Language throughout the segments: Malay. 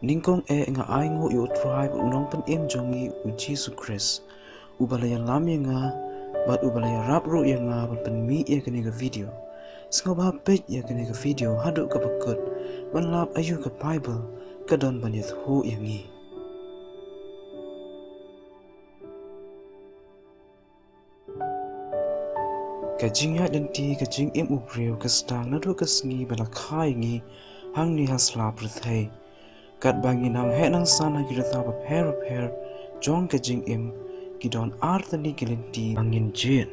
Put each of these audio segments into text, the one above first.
Ningkong nga aingo yu tribe unong pen jongi u Jesus Christ. Ubalaya lam nga bat ubalaya rapru nga bat pen mi kani ga video. Sngewbha peit kani ga video hadu ka bakut ban lap ayu ka Bible kadon banit hu ngi. Ka jingya lynti ka jingim u briew ka stang nadu ka Sngewbha la khai ngi hang ni hasla prthai. Kat bangi nang he nang sana giratha pa per jong ka jingim gidon artani lynti bangin jin.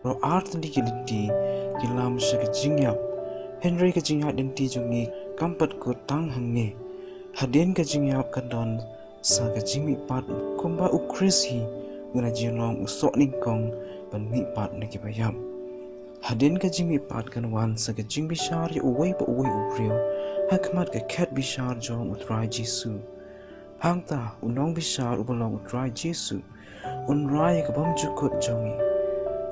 Ro artani lynti gilam sha ka jingyap. Henry ka jingya lynti jongi kampat ko tang hangne. Hadin ka jingyap kadon sa ka jingmi pat kumba u krisi una jinong usok ningkong ban mi pat na kibayam. Hadin ka jingmi pat kan wan sa ka jing bishar ya uway pa uway ubriyo hakmat ka ket bishar jong utray Jesu. Hangta unong bishar ubalong utray Jesu unray ka bamjukut jongi.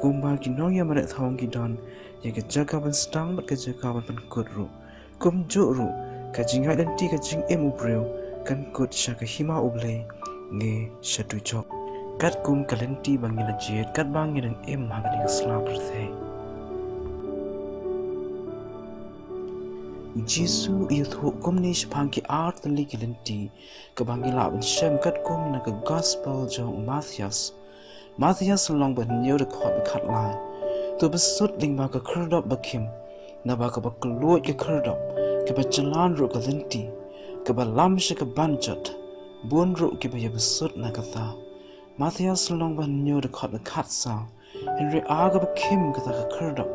Kumba kinong ya maret thong kidon ya ka jaga ban stang bat ka jaga ban pankut ru. Kum ru ka jinghay lynti ka jing ubriyo kan kut siya ka hima ublay nge siya tujok. Kat kum ka lynti bangin na jit kat bangin ang hagani ka slaperthay. Jesu ithu kumni shpangki art the lynti kabangi laban shem kat kum na ka gospel jong Matthias long ban nyo de khat lai to besut ling ba ka khurdop bakim na ba ka bakluot ka khurdop ka ba jalan ru ka lynti ka ba lam she ka banjat bun ru ki ba besut na ka ta Matthias long ban nyo de khat sa Henry aga bakim ka ta ka khurdop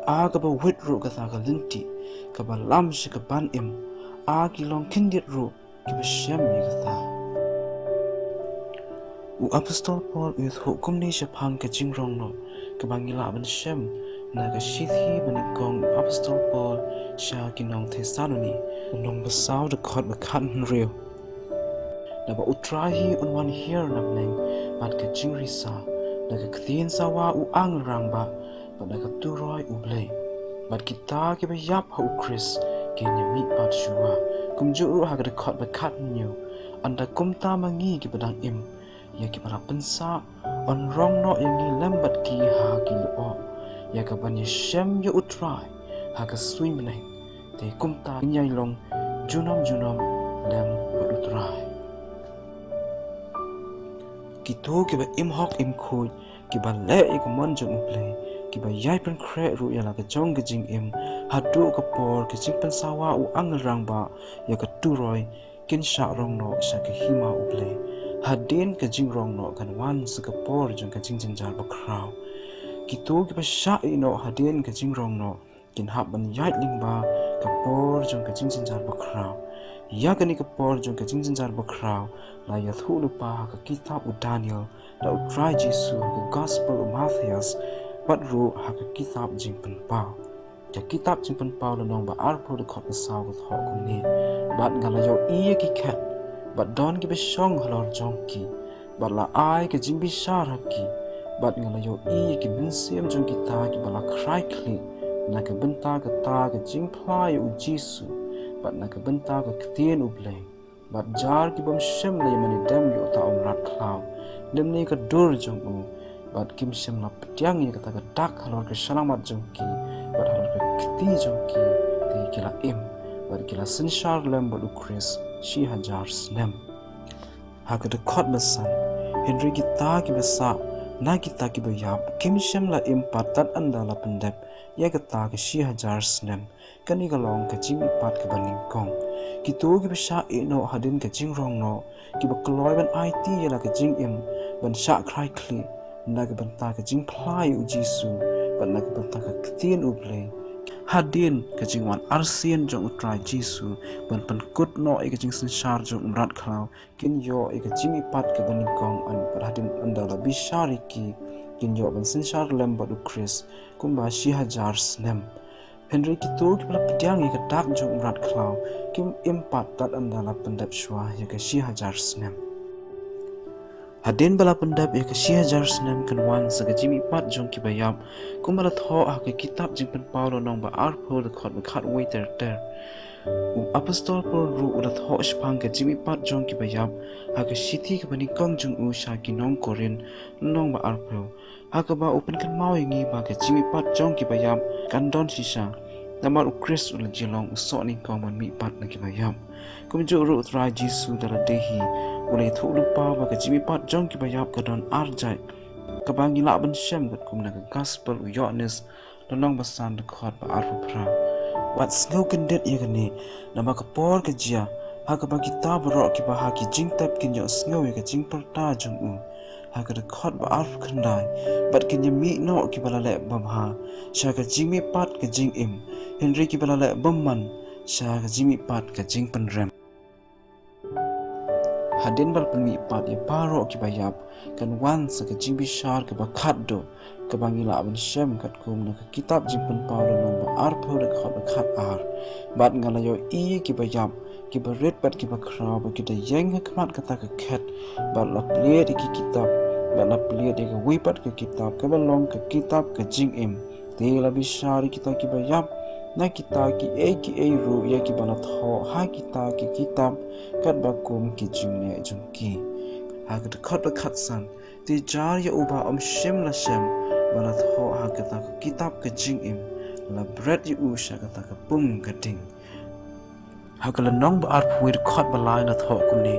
aga ba wit ru ka ta ka lynti ka ba lam she ka ban agi long kindit ru ki ba shem mi ka ta u apostol Paul with hukum ni shapang ka jingrong no ka bangila ban shem na ka shithi banikong apostol Paul sha kinong Thessaloni unong basaw de khot ba khan riu na ba utrahi unwan here namneng bat ka jingrisa na ka kthien sawa u angrang ba na ka turoy ublay bat kita ki ba yap ha Chris kenya mi pat shuwa kumju ha ka khot ba khat nyu anda kumta mangi ki badang ya ki para pensa on rong no yang ni lambat ki ha ki lo ya ka ban shem ya utrai ha ka sui meneng te kumta nyai long junom lem utrai ki to ki ba hok khoi ki ba le ik mon jong play ki ba yai pen kre ru ya la ka jong jing ha du ka por ki jing pen sawa u angrang ba ya ka turoi kin sha rong no sha ka hima u play hadin ka jingrong no kan wan sa ka por jong ka jingjar ba kraw kito ki ba sha no hadin ka jingrong no kin hab ban yai ling ba ka por jong ka jingjar ba kraw ya ka ni ka por jong ka jingjar ba kraw la ya thu lu pa ka kitab u Daniel la u try Jesu ka gospel u Matthias bat ru ha ka kitab jing pen pa ka kitab jing pen pa lo nong ba arpo de khot sa ko tho ko ni bat ngala yo ki kat bat don ki besong halor jongki bat la ai ke jing bishar ki bat ngala yo ki binsem jong ki ta ki bala krai kli na ka benta ka ta ka jing plai u Jesu bat na ka benta ka ktien u blay bat jar ki bam shem le mani dam yo ta rat klaw dem ni ka dur jong u bat kim shem la ptyang ye ka ta ka dak halor ka shalamat jong ki bat halor ka kti jong ki te kila bat kila sinshar lem bat u Chris shi hajar snem haka de khot basan Henry kita ki basa na kita ki bayap kim shem la impatat anda la pendep ya kata ki shi hajar snem kani ka long ka jimi pat ka baning kong kito ki basa no hadin ka jingrong no ki ba kloy ban IT ya la ka jingim ban sha krai kli na ka ban ta ka jing plai u Jesu ban na ka ban ta ka ktien u play hadin ka jingwan arsien jong utrai Jesu ban pan kut no e ka jing sanshar jong umrat khlaw kin yo e ka jimi pat ka baning kong an hadin andala bishari ki kin yo ban sanshar lem ba du Chris kumba shi hajar snem Henry ki to ki pla pdyang e ka dak jong umrat khlaw kim impat tat andala pandap shwa ya ka shi hajar snem hadin bala pendap ya ka shi hajar snem kan wan sa ka jimi pat jong ki bayap kumbala tho a ka kitab jing pen paulo nong ba arpo de khot waiter ter Apostol Paul ru ulat hosh pang ke jimi pat jong ki bayap ha ke shiti ke bani kong jung sha ki nong korin nong ba arpro ha ke ba open kan mau ngi ba ke jimi pat jong ki bayap kan don shisha namar ukris ul jilong usok ni kong man mi pat na ki bayap kum ju ru tra jisu dala dehi ulai thu lupa ba ke jimi pat jong ki bayap ka don arjai ka bangi la ban shem kat kum na ke gospel u yones nong ba san de khot ba arpu pra wat sngau kendet ya gani nama kapor ke jia ha ka ba kita barok ki ba ha ki jing tap kin yo sngau ya ka jing parta jung u ha ka de khot ba arf khandai bat kin mi no ki bala le bam ha sha ka jing mi pat ka jing im henry ki bala le bam man sha ka jing mi pat ka jing pan rem hadin bal pemi pat ya paro ki bayap kan wan sa ka jing bi shar ka ba khat do ka bangila ban shem kat kum na ka kitab jing pan paro no ba ar pho de khat ar bat ngala yo I ki bayap ki ba red bat ki ba khra ba ki da yeng ha kmat ka ta ka khat ba la ple de ki kitab ba la ple de ka wi pat ka kitab ka ba long ka kitab ka jing im te la bi shar ki ta ki bayap na kita ki e ru ya ki bala tho ha kita ki kitab kat ba kum ki jing ne jung ki ha ka khat san ti jar ya uba shem la shem bala tho ha ka ta kitab ka jing im la bread yu sha ka ta ka pum ka ding ha ka la nong ba ar phuir khat ba lai na tho kum ni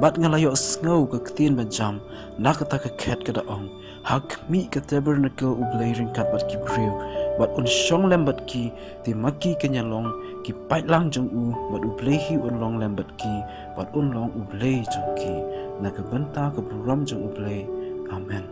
bat ngala yo sngau ka ktien ba jam na ka ta ka khet ka da ong ha mi ka tabernacle u blairing kat bat ki briew bat shong lembat ki ti maki kenya long ki pait lang jong u bat u blai hi long lembat ki bat long u blai jong ki na ka banta ka buram jong u blai amen